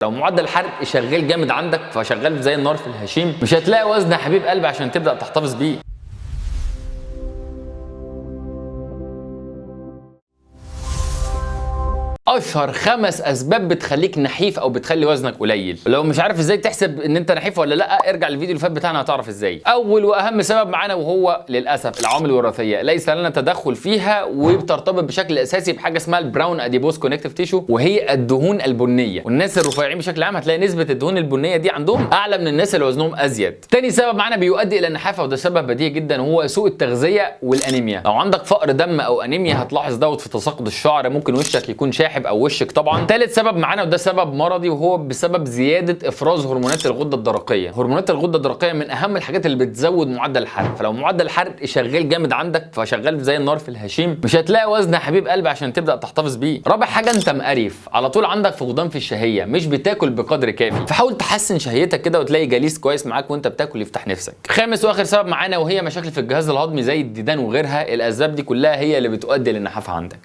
لو معدل الحرق شغال جامد عندك فشغال زي النار في الهشيم، مش هتلاقي وزن يا حبيب قلبي عشان تبدا تحتفظ بيه. اشهر 5 اسباب بتخليك نحيف او بتخلي وزنك قليل. لو مش عارف ازاي تحسب ان انت نحيف ولا لا، ارجع للفيديو اللي فات بتاعنا هتعرف ازاي. اول واهم سبب معانا وهو للاسف العوامل الوراثيه، ليس لنا تدخل فيها وبترتبط بشكل اساسي بحاجه اسمها البراون اديبوز كونكتيف تيشو، وهي الدهون البنيه. والناس الرفيعين بشكل عام هتلاقي نسبه الدهون البنيه دي عندهم اعلى من الناس اللي وزنهم ازيد. تاني سبب معانا بيؤدي الى النحافه، وده سبب بديهي جدا، وهو سوء التغذيه والانيميا. لو عندك فقر دم او انيميا هتلاحظ دوت في تساقط الشعر، ممكن وشك يكون شاحب او وشك طبعا. ثالث سبب معانا وده سبب مرضي، وهو بسبب زياده افراز هرمونات الغده الدرقيه. هرمونات الغده الدرقيه من اهم الحاجات اللي بتزود معدل الحرق، فلو معدل الحرق شغال جامد عندك فشغال زي النار في الهشيم، مش هتلاقي وزن يا حبيب قلبي عشان تبدا تحتفظ بيه. رابع حاجه، انت مقريف على طول، عندك فقدان في الشهيه، مش بتاكل بقدر كافي، فحاول تحسن شهيتك كده وتلاقي جليس كويس معاك وانت بتاكل يفتح نفسك. خامس واخر سبب معانا وهي مشاكل في الجهاز الهضمي زي الديدان وغيرها. الاسباب دي كلها هي اللي بتؤدي للنحافه عندك.